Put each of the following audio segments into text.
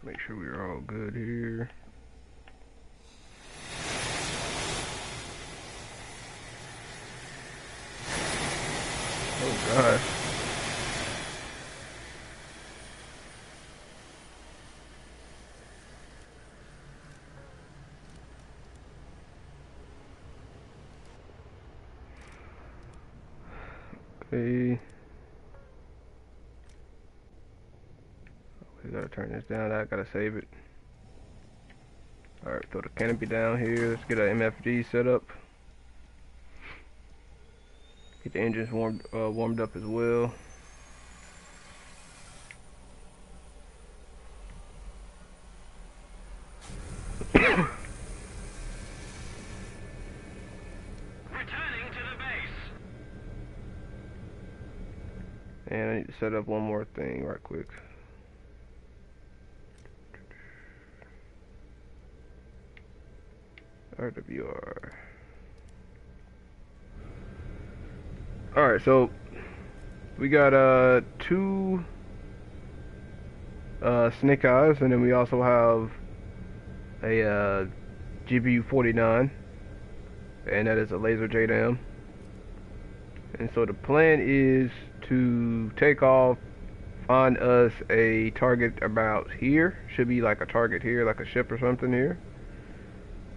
Make sure we're all good here. Oh gosh. Okay. We gotta turn this down. I gotta save it. Alright, throw the canopy down here. Let's get an MFD set up. Get the engines warmed up as well. Returning to the base. And I need to set up one more thing right quick. RWR. Alright, so we got two snake eyes, and then we also have a GBU 49, and that is a laser JDAM. And so the plan is to take off, find us a target about here. Should be like a target here, like a ship or something here.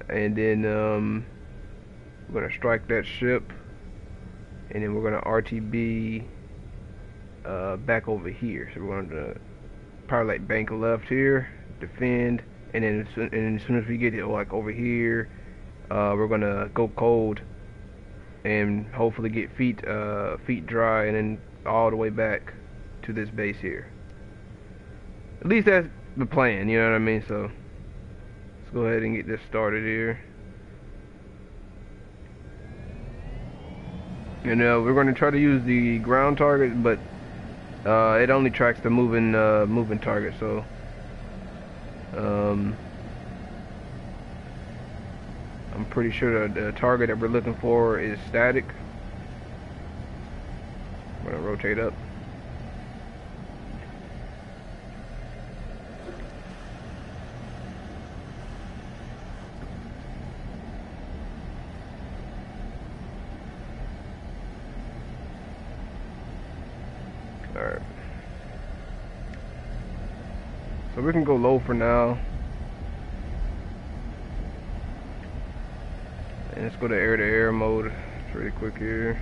And then we're gonna strike that ship, and then we're gonna RTB back over here. So we're gonna probably like bank left here, defend, and then as soon as we get it like over here, we're gonna go cold and hopefully get feet dry, and then all the way back to this base here. At least that's the plan, you know what I mean? So let's go ahead and get this started here. And we're going to try to use the ground target, but it only tracks the moving target. So I'm pretty sure the target that we're looking for is static. I'm going to rotate up. Alright. So we can go low for now. And let's go to air-to-air mode. It's really quick here.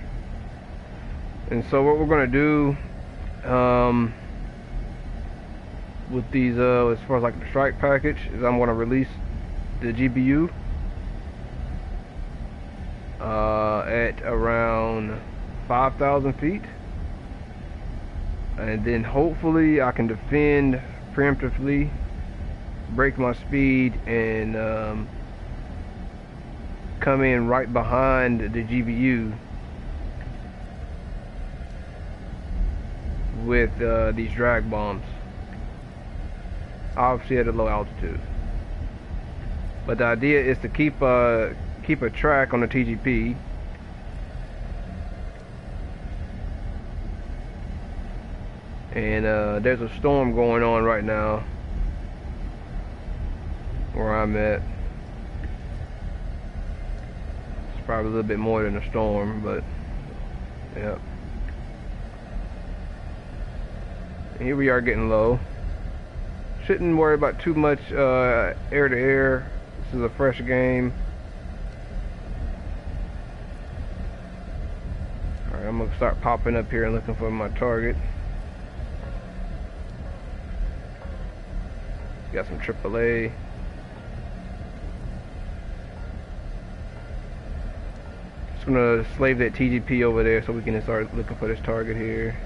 And so what we're gonna do with these as far as like the strike package is I'm gonna release the GBU at around 5,000 feet. And then hopefully I can defend preemptively, break my speed, and come in right behind the GBU with these drag bombs, obviously at a low altitude. But the idea is to keep a track on the TGP. And there's a storm going on right now where I'm at. It's probably a little bit more than a storm, but yeah. And here we are getting low. Shouldn't worry about too much air to air. This is a fresh game. Alright, I'm gonna start popping up here and looking for my target. Got some AAA. Just gonna slave that TGP over there so we can start looking for this target here.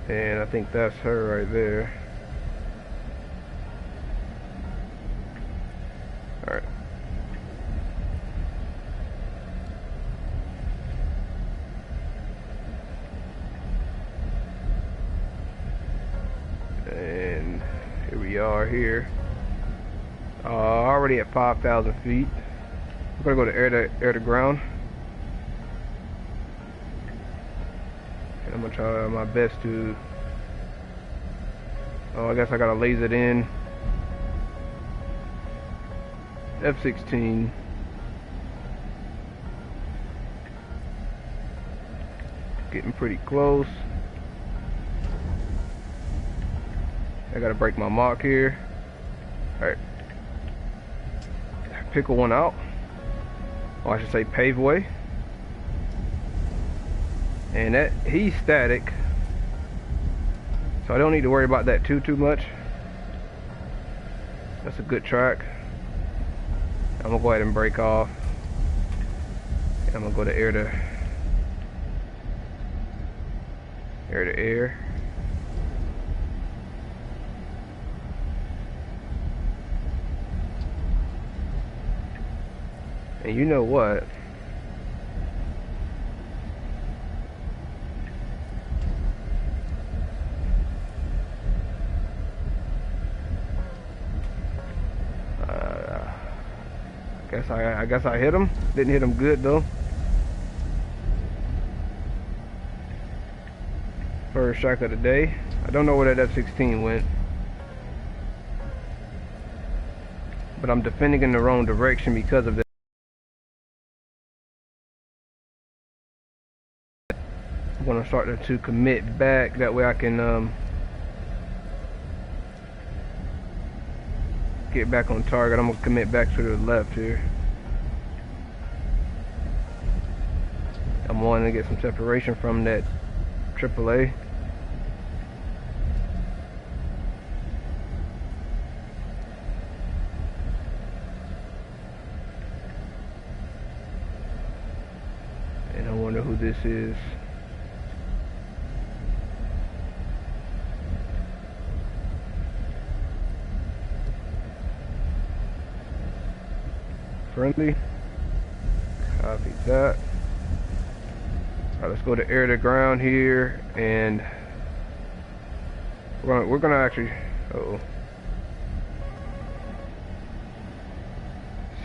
And I think that's her right there. Alright. And here we are here. Already at 5,000 feet. We're gonna go to air to ground. And I'm gonna try my best to. Oh, I guess I gotta laser it in. F-16. Getting pretty close. I gotta break my mark here. Alright. Pickle one out. Or I should say pave way. And that he's static. So I don't need to worry about that too much. That's a good track. I'm gonna go ahead and break off. And I'm gonna go to air to air. And you know what? I guess I hit him. Didn't hit him good though. First strike of the day. I don't know where that F-16 went. But I'm defending in the wrong direction because of that. I'm gonna start to commit back. That way I can get back on target. I'm gonna commit back to the left here. I'm wanting to get some separation from that AAA. And I wonder who this is. Friendly. Copy that. Alright, let's go to air to ground here, and we're gonna actually. Uh-oh.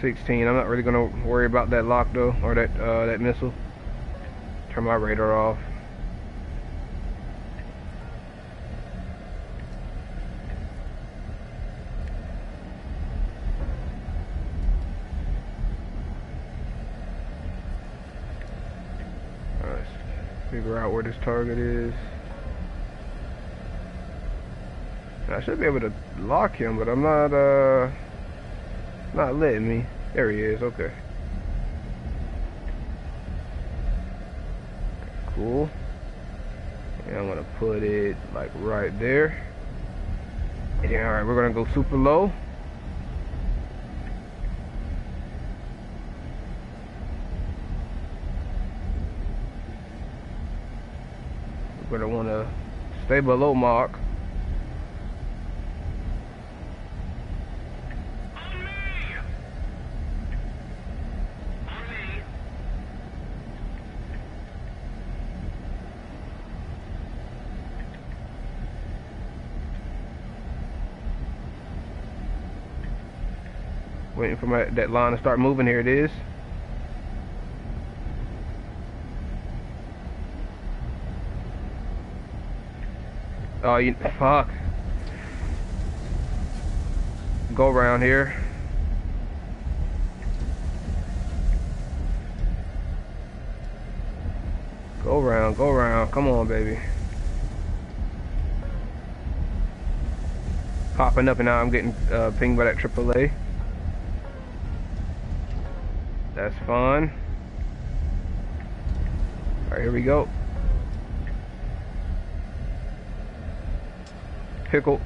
16. I'm not really gonna worry about that lock though, or that missile. Turn my radar off. Figure out where this target is. I should be able to lock him, but I'm not letting me. There he is. Okay. Cool. And I'm gonna put it like right there. And then, all right, we're gonna go super low. We're gonna want to stay below mark. On me! On me! Waiting for that line to start moving. Here it is. Oh, you fuck. Go around here. Go around. Come on, baby. Popping up, and now I'm getting pinged by that AAA. That's fun. Alright, here we go. Pickle.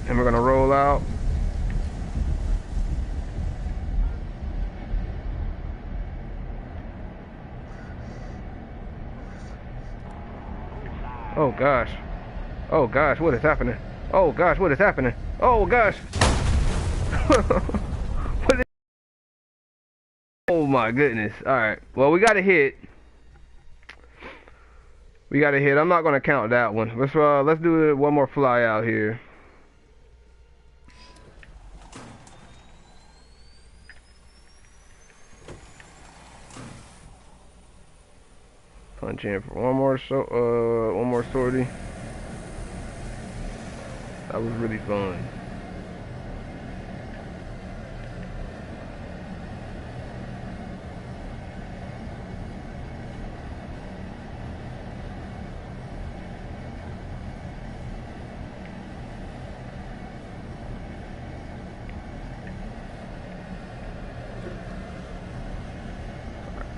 And we're gonna roll out. Oh gosh. Oh gosh, what is happening? Oh gosh, what is happening? Oh gosh. What is... Oh my goodness. Alright. Well, we got a hit. We got a hit. I'm not gonna count that one. Let's do one more fly out here. Punch in for one more sortie. That was really fun.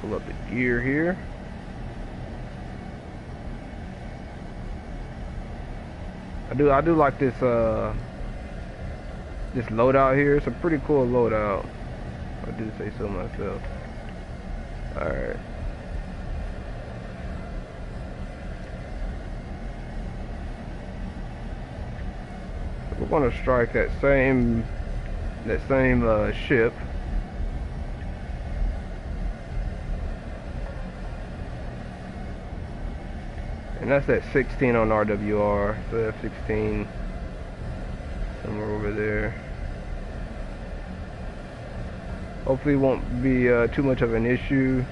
Pull up the gear here. I do like this this loadout here. It's a pretty cool loadout. I do say so myself. Alright. We're gonna strike that same ship. And that's at 16 on RWR, so F-16 somewhere over there. Hopefully it won't be too much of an issue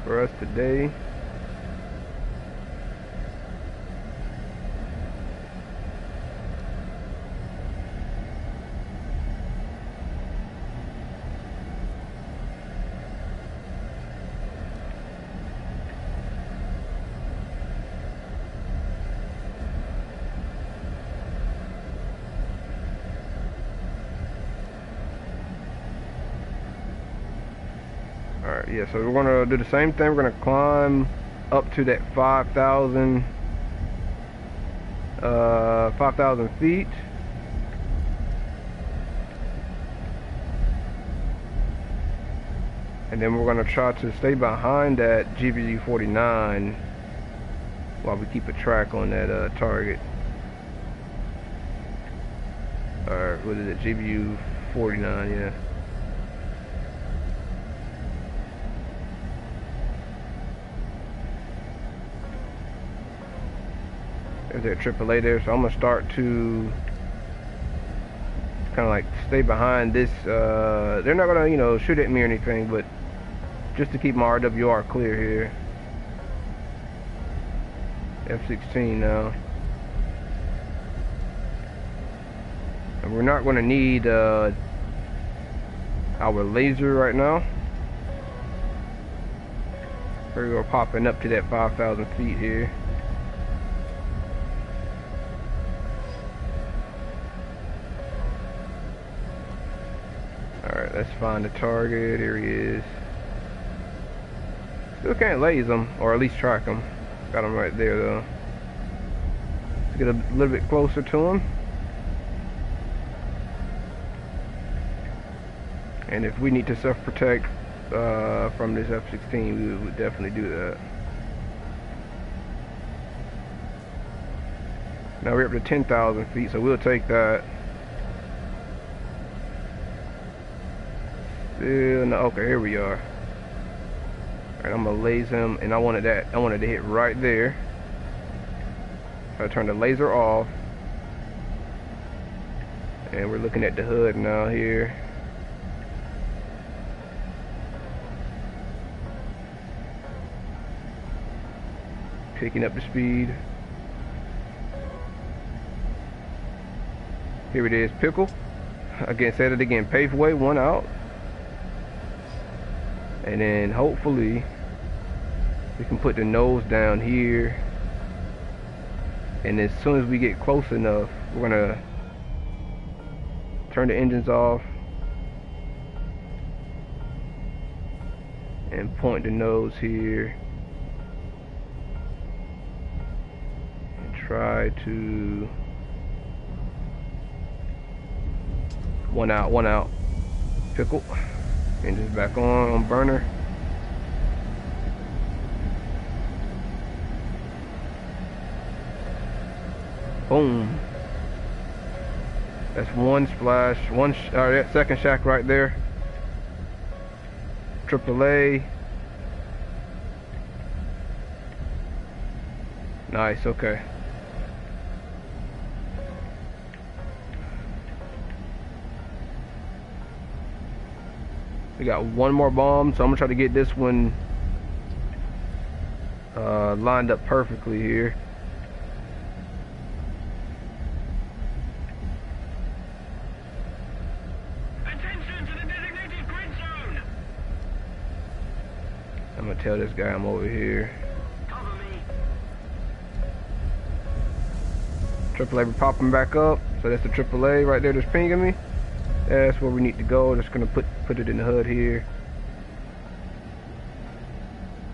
for us today. Alright, yeah, so we're gonna do the same thing. We're gonna climb up to that 5,000 feet. And then we're gonna try to stay behind that GBU-49 while we keep a track on that target. Alright, what is it? GBU-49, yeah. There's that AAA there, so I'm gonna start to kind of like stay behind this. They're not gonna, you know, shoot at me or anything, but just to keep my RWR clear here. F-16 now, and we're not gonna need our laser right now. We're popping up to that 5,000 feet here. Alright, let's find the target. Here he is. Still can't laze him, or at least track him. Got him right there though. Let's get a little bit closer to him. And if we need to self-protect from this F-16, we would definitely do that. Now we're up to 10,000 feet, so we'll take that. No, okay, here we are. Alright, I'm gonna laze him, and I wanted to hit right there. So I turned the laser off, and we're looking at the hood now here. Picking up the speed. Here it is, pickle. Again, said it again, paved way, one out. And then hopefully we can put the nose down here, and as soon as we get close enough, we're gonna turn the engines off and point the nose here and try to one out, pickle. Engines back on burner. Boom. That's one splash. That second shack right there. AAA. Nice, okay. We got one more bomb, so I'm gonna try to get this one lined up perfectly here. Attention to the designated grid zone. I'm gonna tell this guy I'm over here. Cover me. AAA be popping back up, so that's the AAA right there that's pinging me. That's where we need to go. Just gonna put it in the hood here.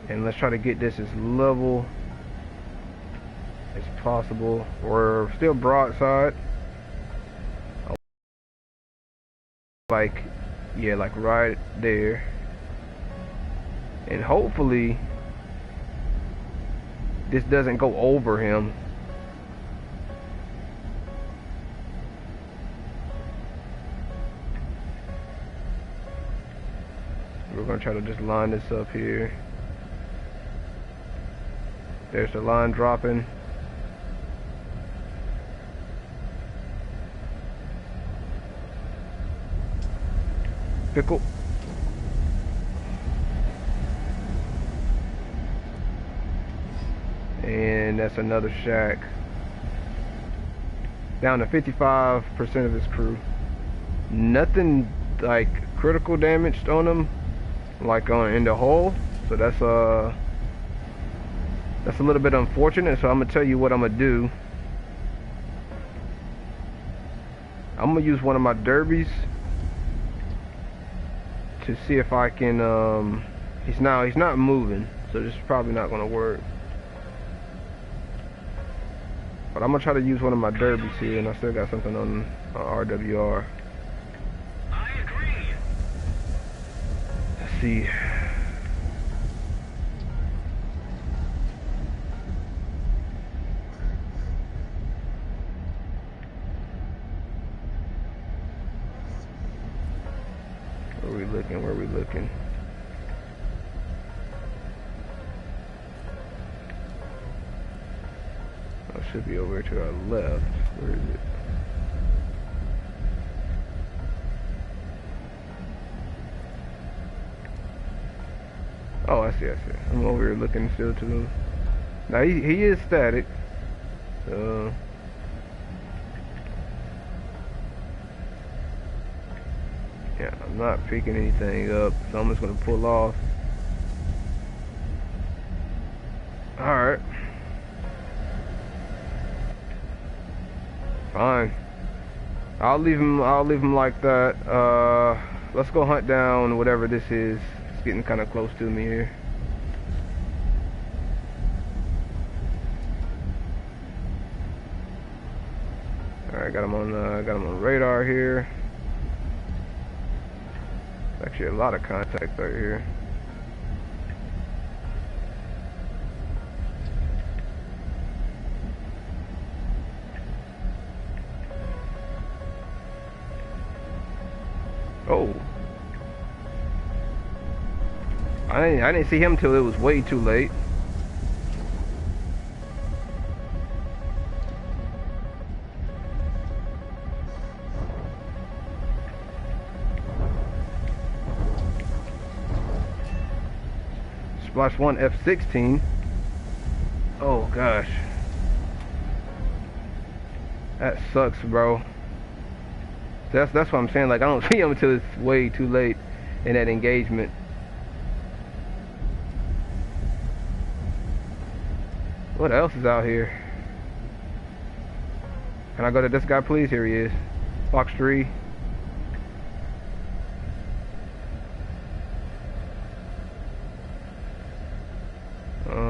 And let's try to get this as level as possible. We're still broadside. Like, yeah, like right there. And hopefully this doesn't go over him. We're gonna try to just line this up here. There's the line dropping. Pickle. And that's another shack. Down to 55% of his crew. Nothing like critical damage on them, like in the hole. So that's a little bit unfortunate. So I'm gonna tell you what I'm gonna do. I'm gonna use one of my derbies to see if I can. He's not moving, so this is probably not gonna work. But I'm gonna try to use one of my derbies here, and I still got something on RWR. I agree. Let's see. Where are we looking? Oh, it should be over to our left. Where is it? Oh, I see. I'm over here looking still too. Now he is static. Yeah, I'm not picking anything up, so I'm just gonna pull off. Alright. Fine. I'll leave him like that. Let's go hunt down whatever this is. It's getting kinda close to me here. Alright, got him on radar here. Actually, a lot of contacts right here. Oh, I didn't see him till it was way too late. Splash 1 F-16. Oh gosh, that sucks, bro. That's what I'm saying. Like, I don't see him until it's way too late in that engagement. What else is out here? Can I go to this guy, please? Here he is. Fox 3.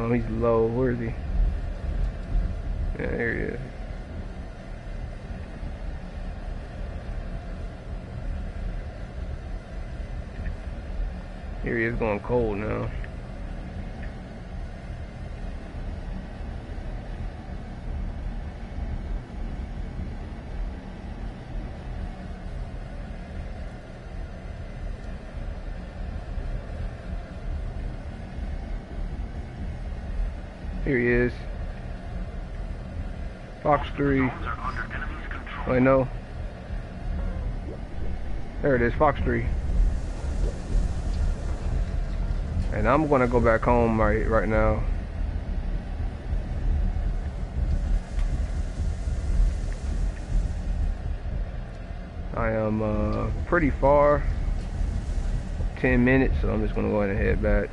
He's low. Where is he? Yeah, here he is. Here he is going cold now. Here he is. Fox 3. I know. There it is, Fox 3. And I'm gonna go back home right now. I am pretty far, 10 minutes, so I'm just gonna go ahead and head back.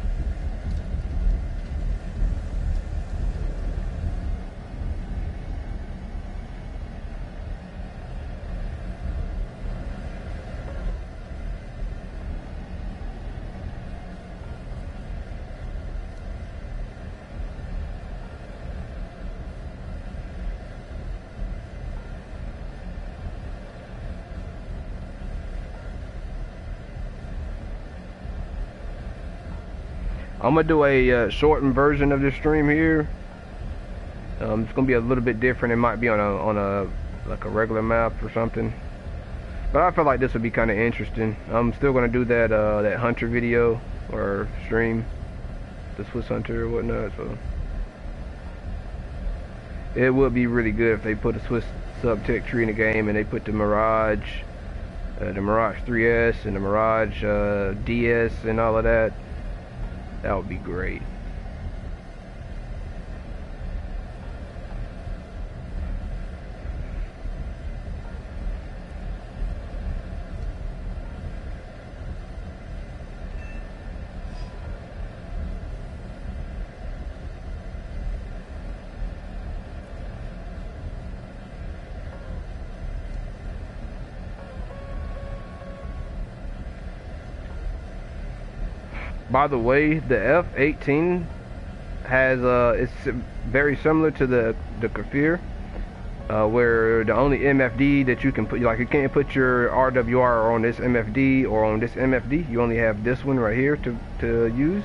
I'm gonna do a shortened version of this stream here. It's gonna be a little bit different. It might be on a like a regular map or something. But I feel like this would be kind of interesting. I'm still gonna do that that hunter video or stream, the Swiss hunter or whatnot. So it would be really good if they put a Swiss subtech tree in the game and they put the Mirage 3S and the Mirage DS and all of that. That would be great. By the way, the F-18 has it's very similar to the Kafir, where the only MFD that you can put, like you can't put your RWR on this MFD or on this MFD. You only have this one right here to use.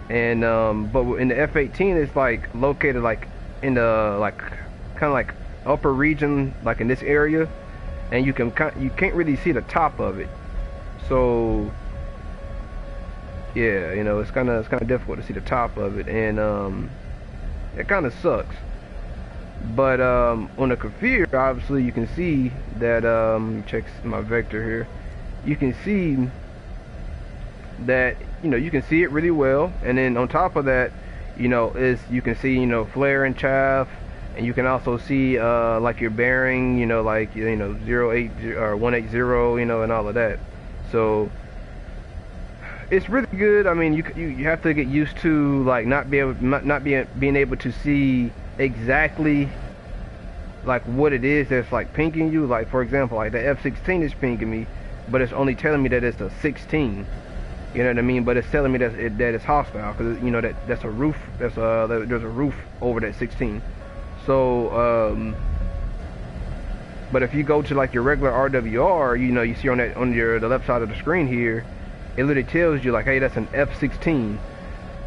And but in the F-18, it's like located like in the kind of like upper region, like in this area, and you can't really see the top of it. So yeah, you know, it's kind of difficult to see the top of it, and it kind of sucks. But on the Kafir, obviously you can see that check my vector here. You can see that, you know, you can see it really well, and then on top of that, you know, you can see, you know, flare and chaff, and you can also see like your bearing, you know, like, you know, 080 or 180, you know, and all of that. So it's really good. I mean, you have to get used to like not being able to see exactly like what it is that's like pinging you. Like for example, like the F-16 is pinging me, but it's only telling me that it's a 16. You know what I mean? But it's telling me that it's hostile, because you know that's a roof. There's a roof over that 16. So but if you go to like your regular RWR, you know, you see on the left side of the screen here, it literally tells you like, hey, that's an F-16.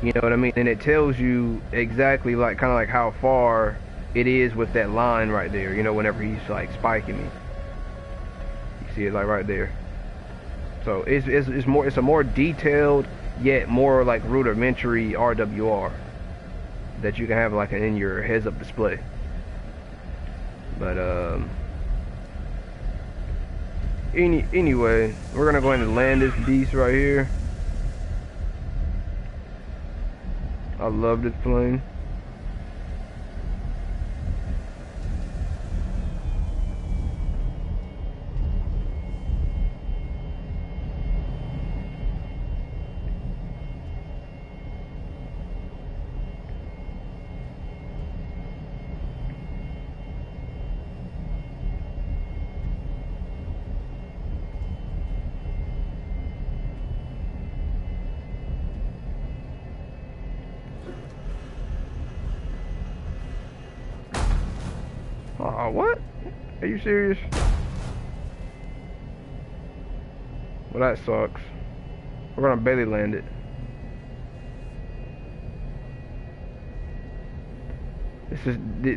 You know what I mean? And it tells you exactly like kind of like how far it is with that line right there. You know, whenever he's like spiking me, you see it like right there. So it's a more detailed yet more like rudimentary RWR that you can have like in your heads-up display. But anyway, we're gonna go ahead and land this beast right here. I love this plane. Oh, what? Are you serious? Well, that sucks. We're gonna belly land it.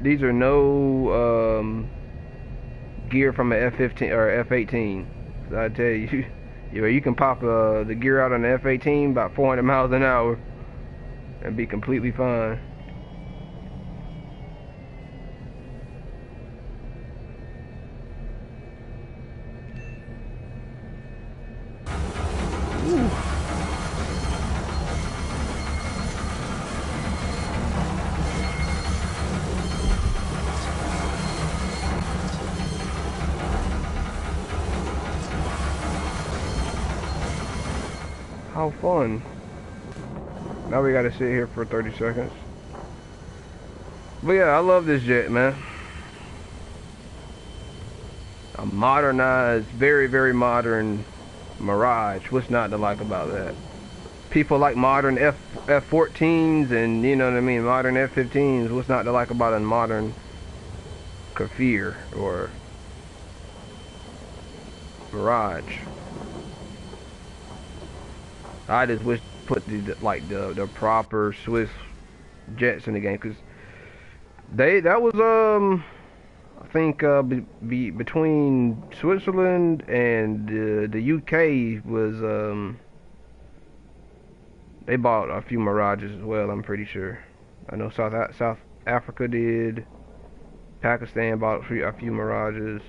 These are no gear from an F-15 or F-18. I tell you, you can pop the gear out on the F-18 about 400 miles an hour and be completely fine. How fun. Now we gotta sit here for 30 seconds. But yeah, I love this jet, man. A modernized, very, very modern Mirage. What's not to like about that? People like modern F-14s and, you know what I mean, modern F-15s. What's not to like about a modern Kafir or Mirage? I just wish put the proper Swiss jets in the game, because that was I think between Switzerland and the UK was they bought a few Mirages as well. I'm pretty sure. I know South Africa did. Pakistan bought a few Mirages.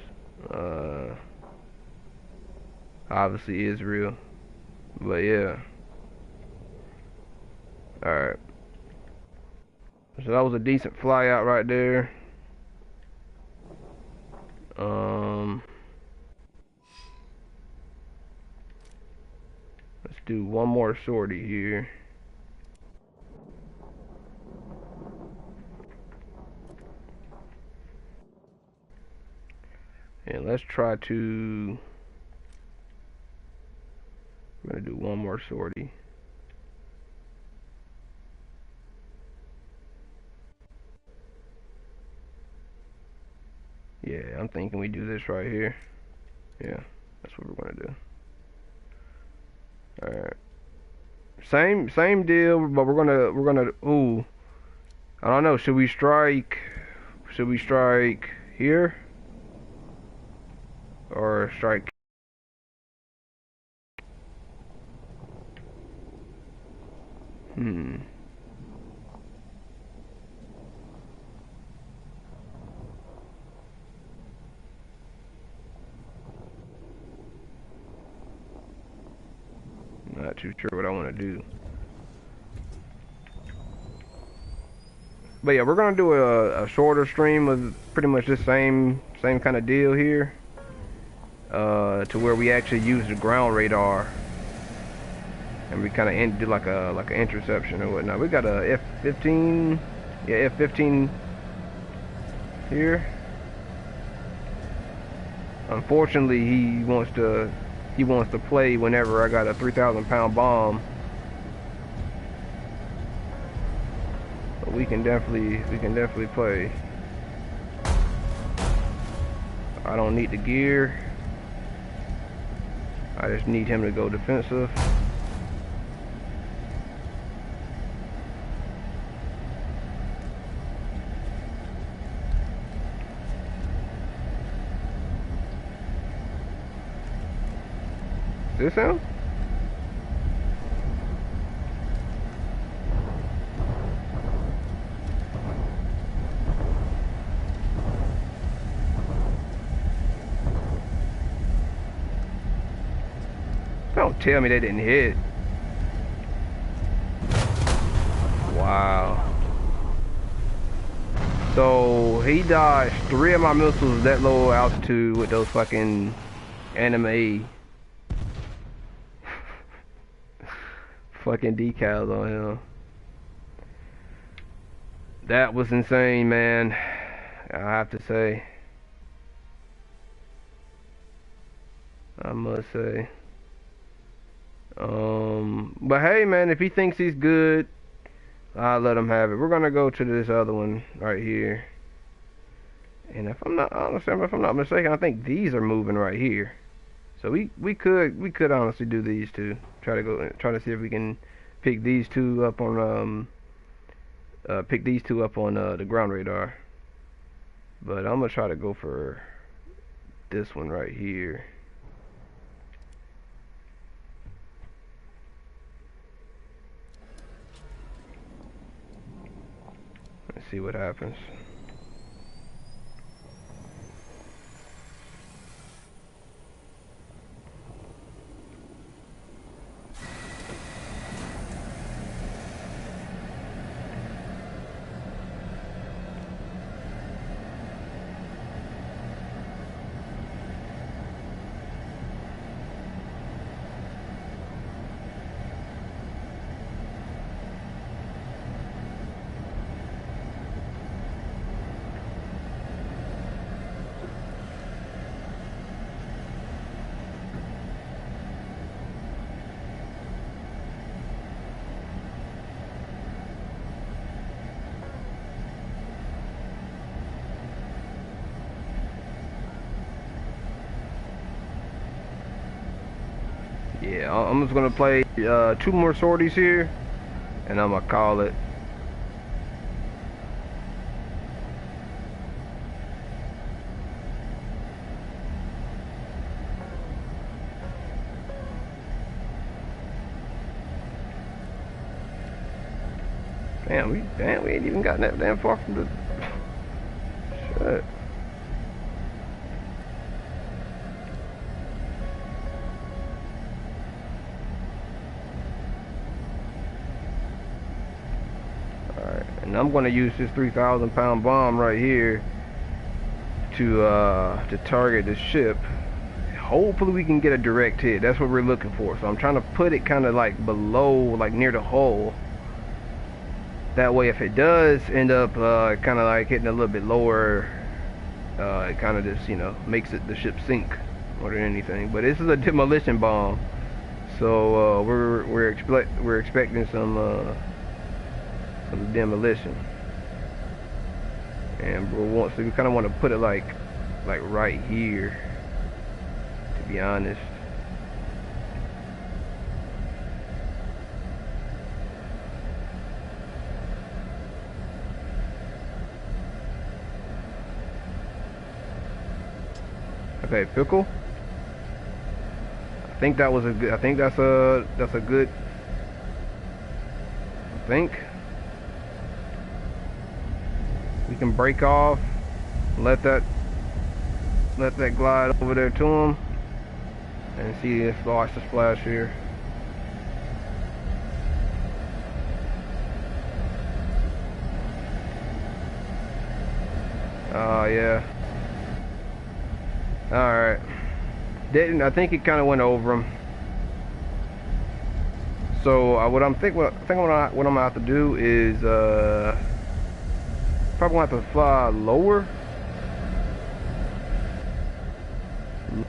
Obviously Israel, but yeah. All right. So that was a decent flyout right there. Let's do one more sortie here. And let's try to, we're gonna do one more sortie. Yeah, I'm thinking we do this right here. Yeah, that's what we're gonna do. Alright. Same deal, but we're gonna ooh. I don't know, should we strike here? Or strike? Not too sure what I want to do. But yeah, we're gonna do a shorter stream of pretty much the same kind of deal here. To where we actually use the ground radar, and we kind of did like an interception or whatnot. We got a F-15, yeah, F-15 here. Unfortunately, he wants to play whenever I got a 3,000-pound bomb. But we can definitely play. I don't need the gear. I just need him to go defensive. Is this him? Don't tell me they didn't hit. Wow. So he dodged 3 of my missiles that low altitude with those fucking anime fucking decals on him. That was insane, man. I have to say. I must say. But hey, man, if he thinks he's good, I'll let him have it. We're gonna go to this other one right here. And if I'm not mistaken, I think these are moving right here. So we could honestly do these two. Try to see if we can pick these two up on the ground radar. But I'm gonna try to go for this one right here. Let's see what happens. Yeah, I'm just gonna play 2 more sorties here, and I'm gonna call it. Damn, we ain't even gotten that damn far from the shit. Alright, and I'm gonna use this 3,000-pound bomb right here to target the ship. Hopefully we can get a direct hit. That's what we're looking for. So I'm trying to put it kind of like below, like near the hull. That way, if it does end up kind of like hitting a little bit lower, it kind of just, you know, makes the ship sink more than anything. But this is a demolition bomb, so we're expecting some demolition, and we kind of want to put it like right here, to be honest. Okay, pickle. I think that was a good. I think that's a good. I think we can break off, let that glide over there to him, and see if watch the splash here. Oh yeah. Alright. I think it kind of went over him. So what I'm gonna have to do is probably gonna have to fly lower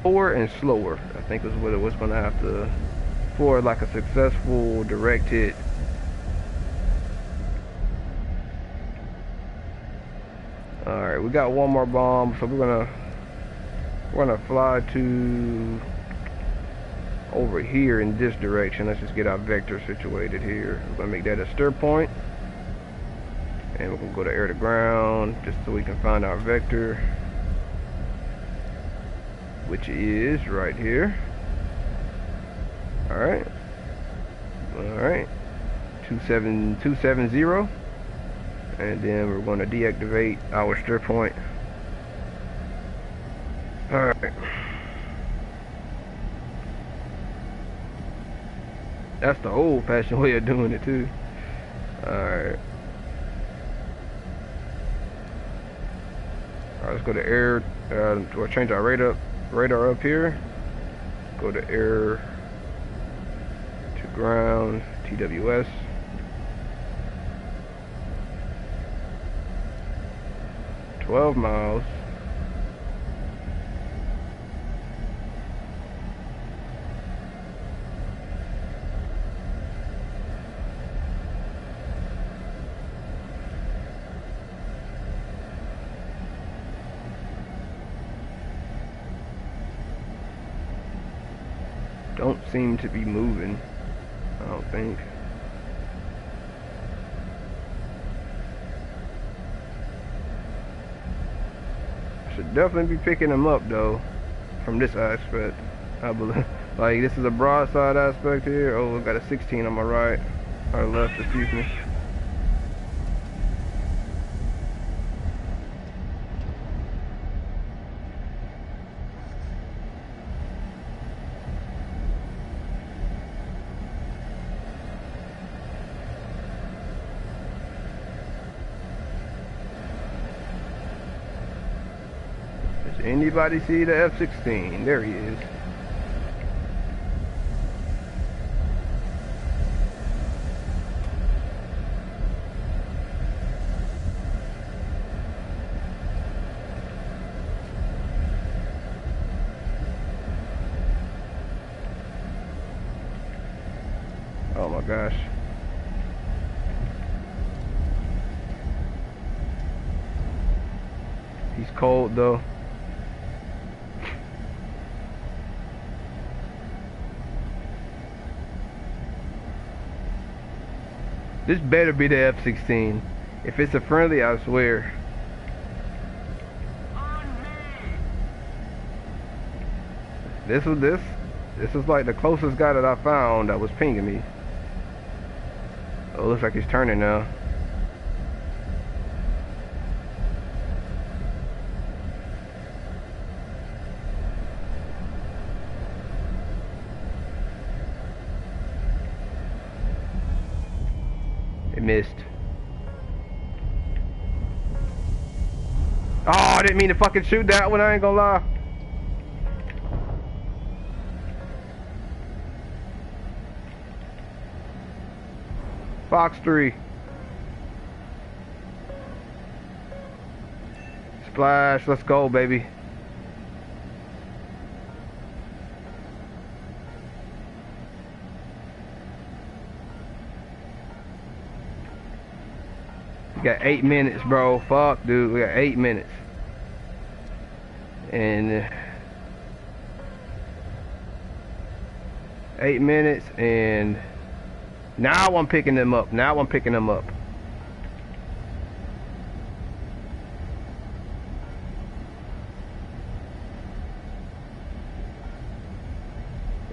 and slower. I think is what it was gonna have to, for like a successful direct hit. Alright, we got one more bomb, so we're gonna fly to over here in this direction. Let's just get our vector situated here. We're gonna make that a stir point, and we're gonna go to air to ground just so we can find our vector, which is right here. All right, 270, and then we're going to deactivate our stir point. Alright. That's the old-fashioned way of doing it too. Alright. Alright, let's go to air. We'll change our radar up here. Go to air to ground, TWS. $12 miles. Don't seem to be moving, I don't think. Should definitely be picking them up though, from this aspect, I believe. Like, this is a broadside aspect here. Oh, we got a 16 on my right, or left, excuse me. Anybody see the F-16? There he is. Oh my gosh. He's cold though. This better be the F-16. If it's a friendly, I swear. On me! This was like the closest guy that I found that was pinging me. Oh, looks like he's turning now. It missed. Oh, I didn't mean to fucking shoot that one, I ain't gonna lie. Fox 3. Splash, let's go, baby. We got 8 minutes, bro. Fuck, dude. We got 8 minutes. And 8 minutes, and now I'm picking them up. Now I'm picking them up.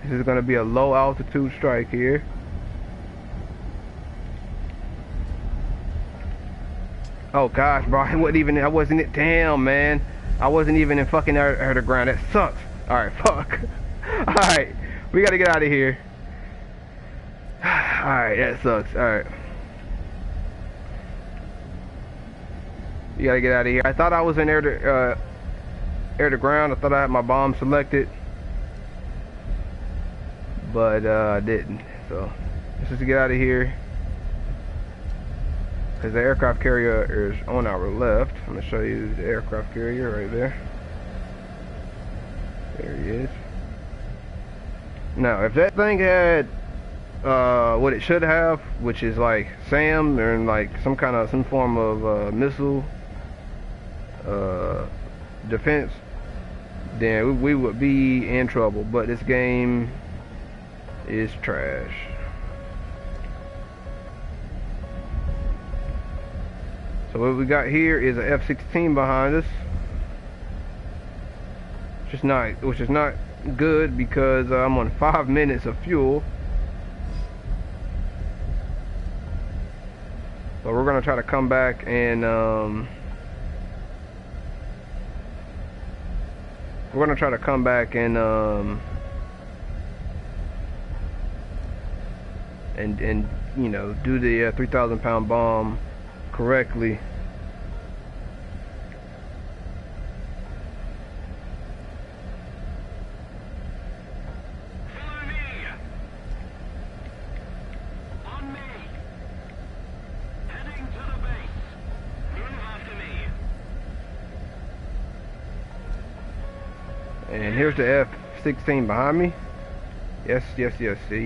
This is gonna be a low altitude strike here. Oh gosh, bro, I wasn't damn, man. I wasn't even in fucking air to ground. That sucks. Alright, fuck. Alright, we gotta get out of here. Alright, that sucks. Alright. You gotta get out of here. I thought I was in air to ground. I thought I had my bomb selected. But I didn't. So let's just get out of here. Because the aircraft carrier is on our left. I'm going to show you the aircraft carrier right there. There he is. Now, if that thing had what it should have, which is like SAM and like some form of missile defense, then we would be in trouble. But this game is trash. So what we got here is an F-16 behind us, which is not good because I'm on 5 minutes of fuel. But we're gonna try to come back and and you know, do the 3,000 pound bomb correctly. Follow me! On me! Heading to the base. Move after me. And here's the F-16 behind me. Yes, he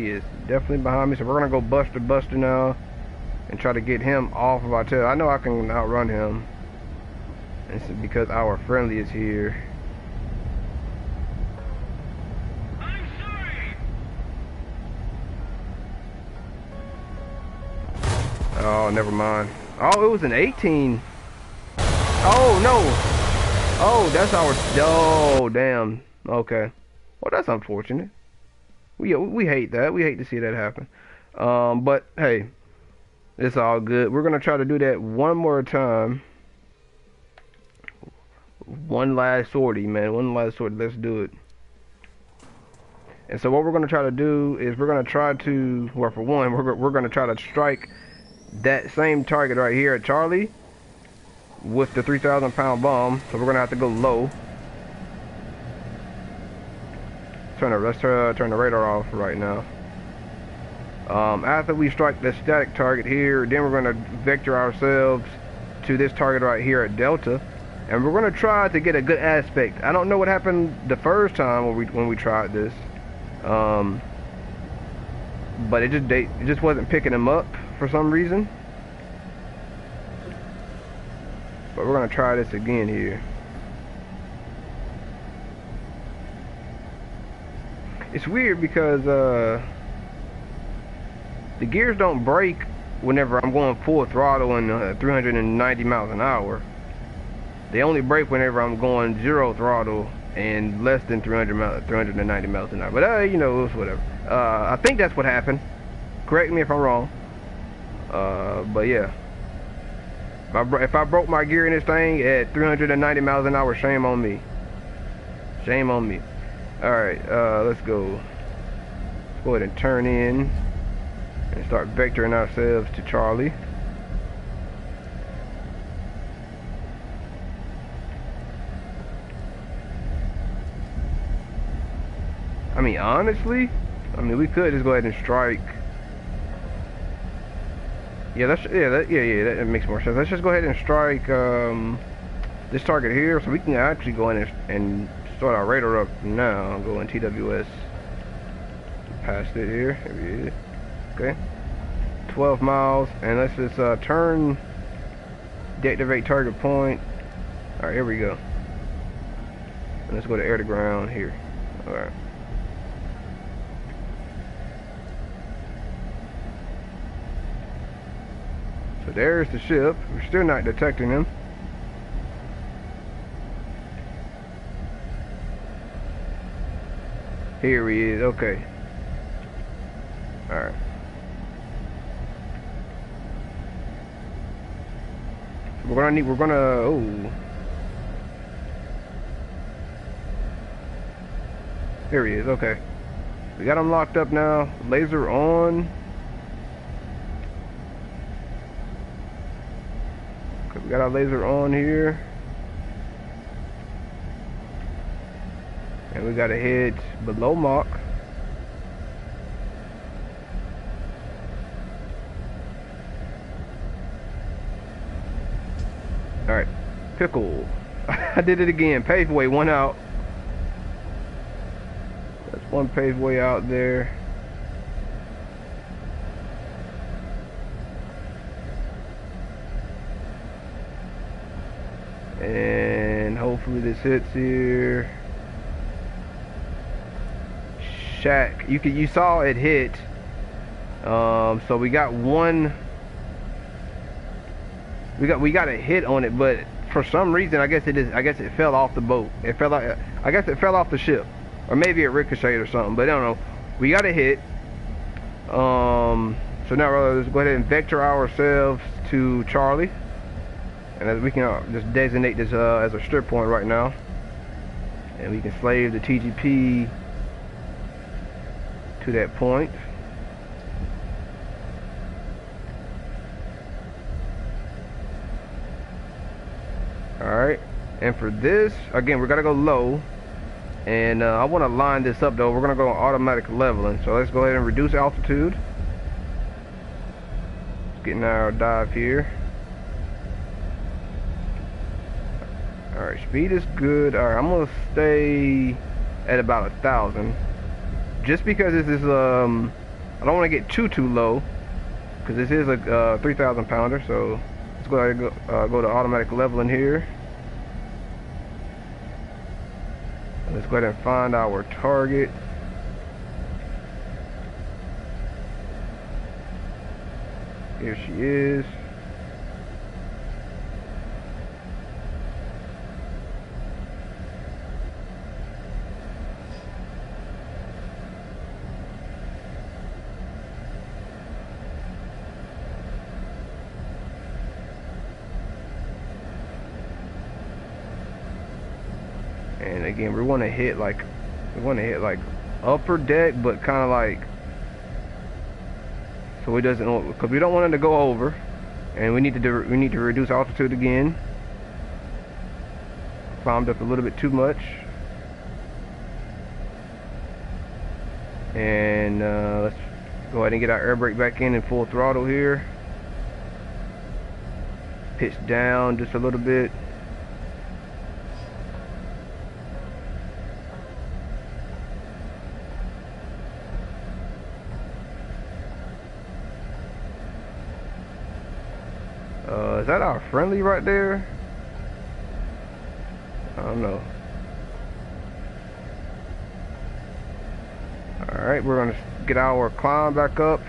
is definitely behind me. So we're gonna go Buster now and try to get him off of our tail. I know I can outrun him. And it's because our friendly is here. I'm sorry! Oh, never mind. Oh, it was an 18. Oh, no. Oh, that's our... Oh, damn. Okay. Well, that's unfortunate. We hate that. We hate to see that happen. But, hey, it's all good. We're going to try to do that one more time. One last sortie, man. One last sortie. Let's do it. And so what we're going to try to do is we're going to try to... Well, for one, we're going to try to strike that same target right here at Charlie with the 3,000 pound bomb. So we're going to have to go low. Let's turn the radar off right now. After we strike the static target here, then we're going to vector ourselves to this target right here at Delta, and we're going to try to get a good aspect. I don't know what happened the first time when we tried this, but it just wasn't picking them up for some reason. But we're going to try this again here. It's weird because the gears don't brake whenever I'm going full throttle and 390 miles an hour. They only brake whenever I'm going zero throttle and less than 390 miles an hour. But you know, it's whatever. I think that's what happened. Correct me if I'm wrong. But yeah, if I broke my gear in this thing at 390 miles an hour, shame on me. Shame on me. All right, let's go. Let's go ahead and turn in and start vectoring ourselves to Charlie. I mean, honestly, we could just go ahead and strike. Yeah, that makes more sense. Let's just go ahead and strike this target here, so we can actually go in and start our radar up now. Go in TWS. Past it here. Here we is. Okay. 12 miles, and let's just turn, deactivate target point. All right, here we go. And let's go to air to ground here. All right. So there's the ship. We're still not detecting him. Here he is. Okay. All right. So oh. Here he is. Okay. We got him locked up now. Laser on. We got our laser on here, and we got to head below Mach. All right, pickle. I did it again. Paveway, one out. That's one paveway out there. And hopefully this hits here. Shack. You saw it hit. So we got one. We got a hit on it, but for some reason I guess it fell off the boat. It fell out. I guess it fell off the ship, or maybe it ricocheted or something. But I don't know. We got a hit. So now let's go ahead and vector ourselves to Charlie. And as we can just designate this as a strip point right now, and we can slave the TGP to that point. Alright, and for this, again, we're gonna go low, and I want to line this up though. We're gonna go on automatic leveling, so let's go ahead and reduce altitude. Let's get in our dive here. Alright, speed is good. Alright, I'm gonna stay at about 1,000. Just because this is I don't want to get too low, because this is a 3,000 pounder. So let's go ahead and go to automatic leveling here. Let's go ahead and find our target. Here she is. And again, we want to hit like upper deck, but kind of like so it doesn't, because we don't want it to go over, and we need to reduce altitude again. Climbed up a little bit too much, and let's go ahead and get our air brake back in full throttle here. Pitch down just a little bit. Is that our friendly right there? I don't know. Alright, we're gonna get our climb back up.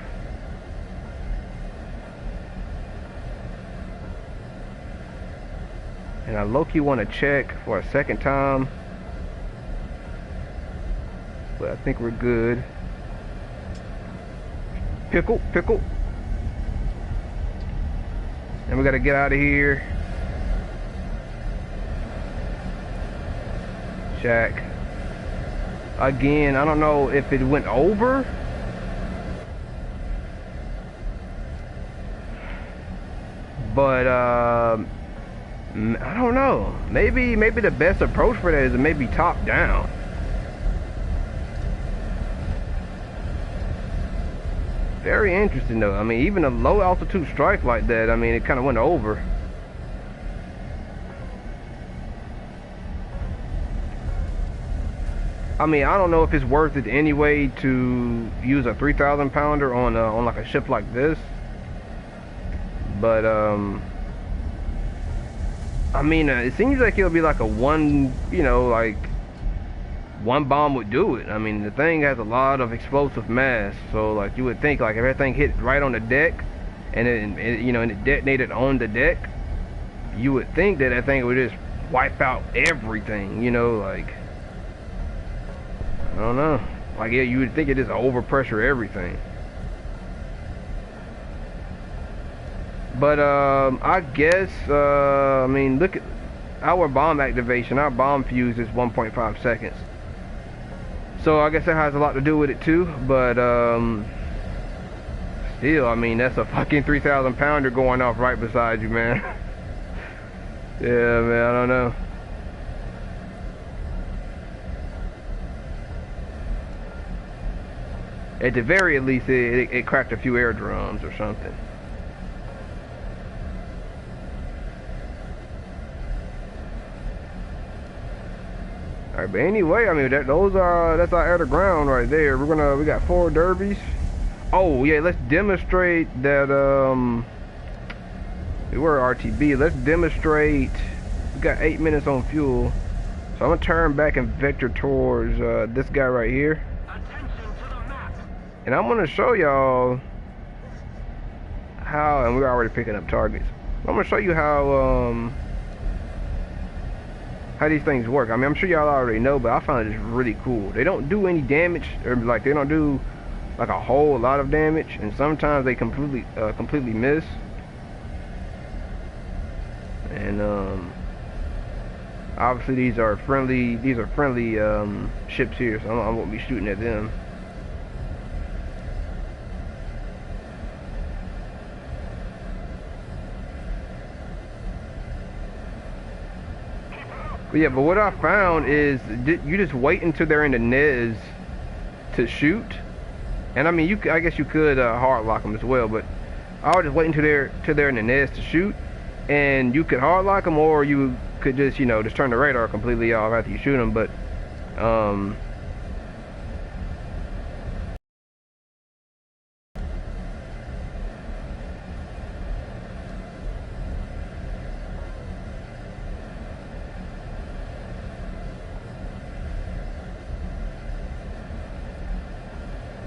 And I low-key want to check for a second time, but I think we're good. Pickle. And we gotta get out of here. Check. Again, I don't know if it went over. But I don't know. Maybe the best approach for that is to maybe top down. Very interesting though. I mean, even a low altitude strike like that, I mean, it kind of went over. I mean, I don't know if it's worth it anyway to use a 3,000 pounder on like a ship like this. But I mean, it seems like it'll be like a one, you know, like one bomb would do it. I mean, the thing has a lot of explosive mass, so like you would think like if everything hit right on the deck, and it you know, and it detonated on the deck, you would think that that thing would just wipe out everything. You know, like I don't know, like yeah, you would think it just overpressure everything. But I guess I mean, look at our bomb activation. Our bomb fuse is 1.5 seconds. So I guess that has a lot to do with it too, but still, I mean, that's a fucking 3,000 pounder going off right beside you, man. Yeah, man, I don't know. At the very least, it cracked a few air drums or something. Alright, but anyway, I mean, that's our air to ground right there. We got 4 derbies. Oh yeah, let's demonstrate that we were RTB. Let's demonstrate. We got 8 minutes on fuel, so I'm gonna turn back and vector towards this guy right here, and I'm gonna show y'all how. And we're already picking up targets. I'm gonna show you how these things work. I mean, I'm sure y'all already know, but I found it just really cool. They don't do any damage, or like they don't do like a whole lot of damage, and sometimes they completely miss. And obviously these are friendly ships here, so I won't be shooting at them. But yeah, but what I found is you just wait until they're in the NES to shoot. And I mean, I guess you could hard lock them as well, but I would just wait until they're in the NES to shoot, and you could hard lock them, or you could just, you know, just turn the radar completely off after you shoot them. But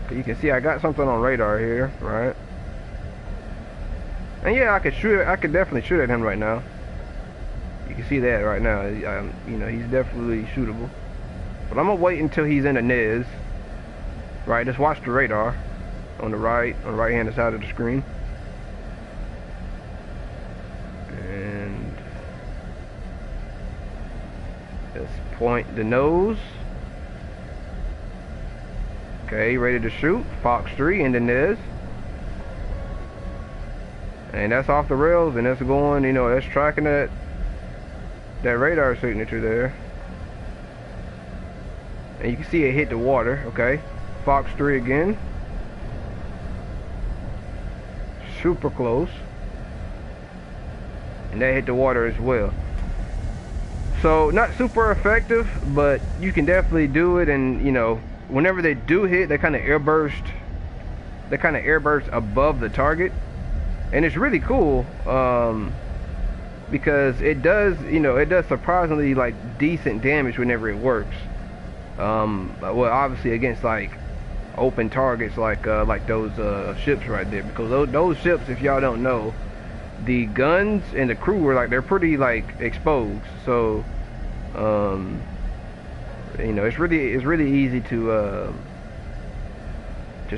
you can see I got something on radar here, right? And yeah, I could definitely shoot at him right now. You can see that right now. You know, he's definitely shootable. But I'm gonna wait until he's in the NES. Right, just watch the radar on the right hand side of the screen. And just point the nose. Okay, ready to shoot. Fox 3 in the NES. And that's off the rails, and that's going, you know, that's tracking that radar signature there. And you can see it hit the water, okay? Fox 3 again. Super close. And that hit the water as well. So, not super effective, but you can definitely do it, and, you know, whenever they do hit, they kind of airburst above the target, and it's really cool because it does, you know, it does surprisingly like decent damage whenever it works. Well, obviously against like open targets like those ships right there, because those ships, if y'all don't know, the guns and the crew were like they're pretty like exposed. So you know, it's really easy to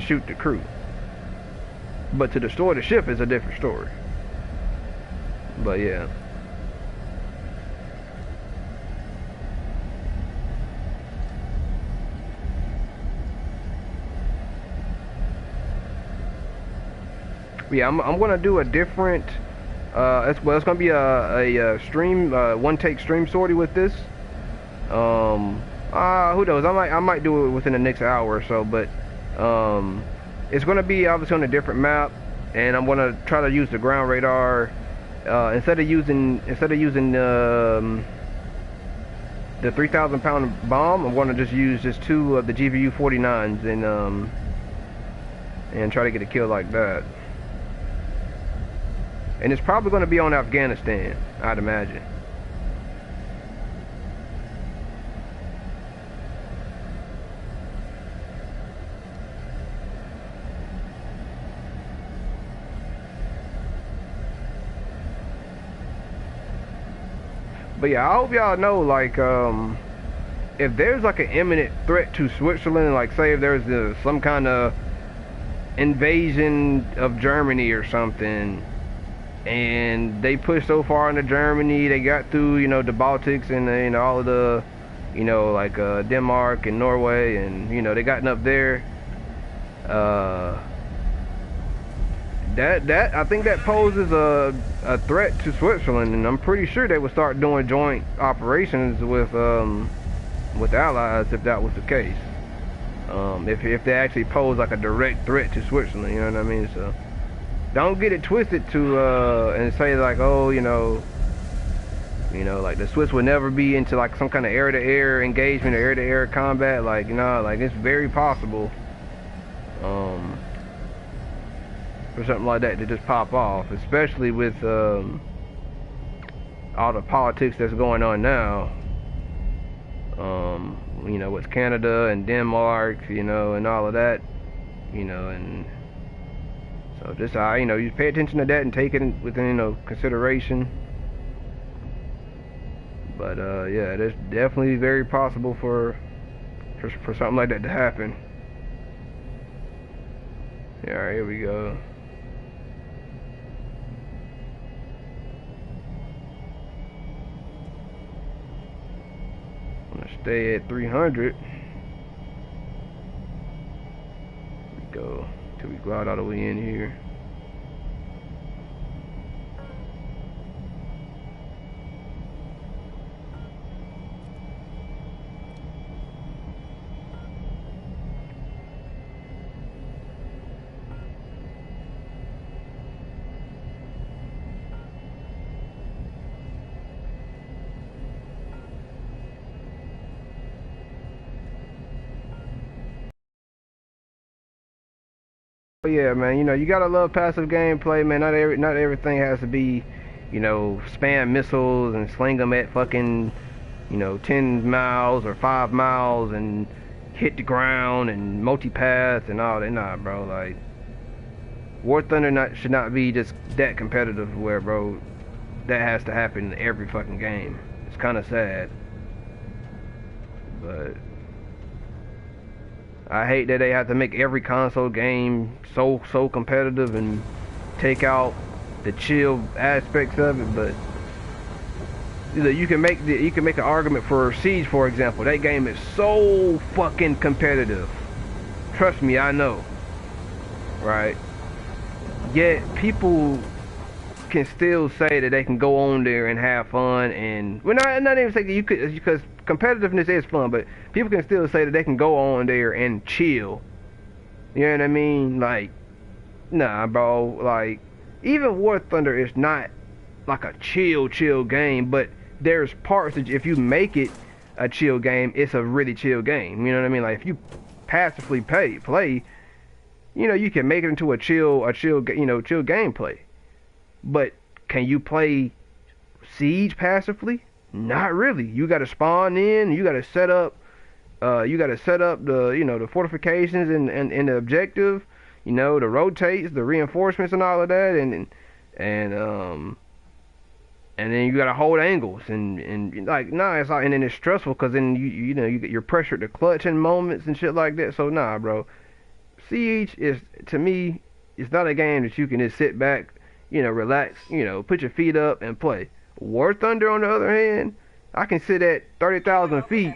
shoot the crew. But to destroy the ship is a different story. But yeah. Yeah, I'm gonna do a different. It's gonna be a stream, one take stream sortie with this. Who knows? I might do it within the next hour or so, but it's gonna be obviously on a different map, and I'm gonna try to use the ground radar instead of using the 3,000 pound bomb. I'm gonna just use just 2 of the GBU 49s and try to get a kill like that. And it's probably going to be on Afghanistan, I'd imagine. But yeah, I hope y'all know, like, if there's like an imminent threat to Switzerland, like say if there's some kind of invasion of Germany or something, and they pushed so far into Germany, they got through, you know, the Baltics and you know, all of the, you know, like Denmark and Norway, and you know, they gotten up there. That I think that poses a threat to Switzerland, and I'm pretty sure they would start doing joint operations with allies if that was the case. If they actually pose like a direct threat to Switzerland, you know what I mean? So don't get it twisted to and say like, oh, you know, like the Swiss would never be into like some kind of air-to-air engagement or air-to-air combat. Like, you know, like it's very possible for something like that to just pop off, especially with all the politics that's going on now. You know, with Canada and Denmark, you know, and all of that, you know, and so just you know, you pay attention to that and take it within, you know, consideration. But yeah, it's definitely very possible for something like that to happen. Yeah, all right, here we go. I'm gonna stay at 300. Here we go till we glide all the way in here. But yeah, man, you know, you gotta love passive gameplay, man. Not everything has to be, you know, spam missiles and sling them at fucking, you know, 10 miles or 5 miles and hit the ground and multi-path and all that. Nah, bro, like, War Thunder should not be just that competitive where, bro, that has to happen in every fucking game. It's kind of sad, but I hate that they have to make every console game so competitive and take out the chill aspects of it. But you know, you can make an argument for Siege, for example. That game is so fucking competitive. Trust me, I know, right? Yet people can still say that they can go on there and have fun, and well, not even saying you could, because competitiveness is fun, but people can still say that they can go on there and chill. You know what I mean? Like, nah, bro. Like, even War Thunder is not like a chill game, but there's parts that if you make it a chill game, it's a really chill game. You know what I mean? Like, if you passively play, you know, you can make it into a chill gameplay. But can you play Siege passively? Not really. You got to spawn in. You got to set up. The, you know, the fortifications and the objective. You know, the rotates, the reinforcements, and all of that. and then you gotta hold angles and like nah, it's like and then it's stressful because then you know you're pressured to clutch in moments and shit like that. So nah, bro, Siege is to me, it's not a game that you can just sit back, relax, put your feet up and play. War Thunder on the other hand, I can sit at 30,000 feet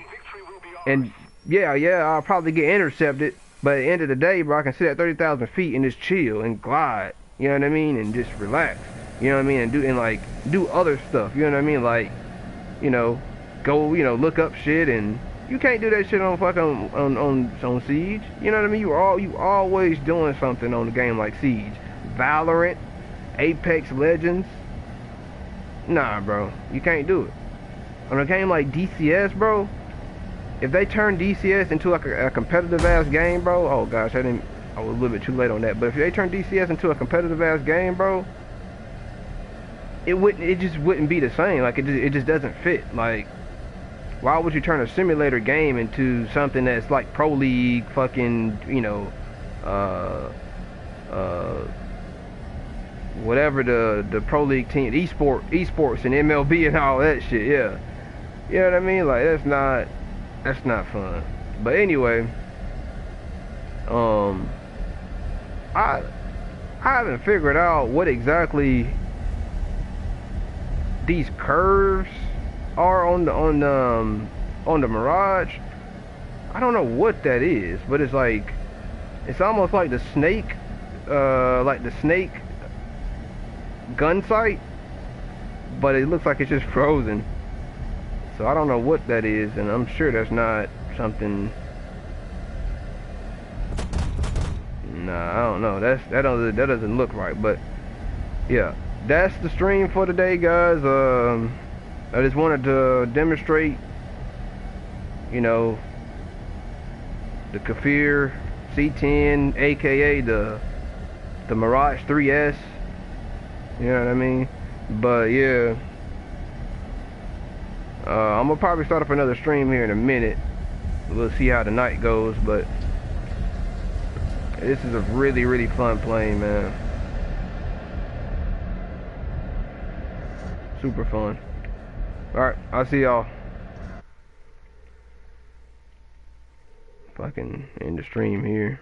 and yeah, I'll probably get intercepted, but at the end of the day, bro, I can sit at 30,000 feet and just chill and glide, you know what I mean, and just relax. You know what I mean? And do other stuff. You know what I mean? Like, go, look up shit, and you can't do that shit on fucking on Siege. You know what I mean? You always doing something on a game like Siege. Valorant, Apex Legends. Nah, bro. You can't do it. On a game like DCS, bro, if they turn DCS into like a competitive ass game, bro, oh gosh, I was a little bit too late on that. But if they turn DCS into a competitive ass game, bro, it just wouldn't be the same. Like it just doesn't fit. Like, why would you turn a simulator game into something that's like Pro League, fucking, whatever the Pro League team, esports and MLB and all that shit. Yeah, you know what I mean? Like that's not fun. But anyway, I haven't figured out what exactly these curves are on the Mirage. I don't know what that is, but it's almost like the snake gun sight, but it looks like it's just frozen. So I don't know what that is, and I'm sure that's not something. Nah, I don't know. That doesn't look right, but yeah. That's the stream for today, guys. I just wanted to demonstrate, the Kafir C10, aka the Mirage 3S. You know what I mean? But yeah, I'm gonna probably start up another stream here in a minute. We'll see how the night goes, but this is a really, really fun plane, man. Super fun. Alright, I'll see y'all. If I can end the stream here.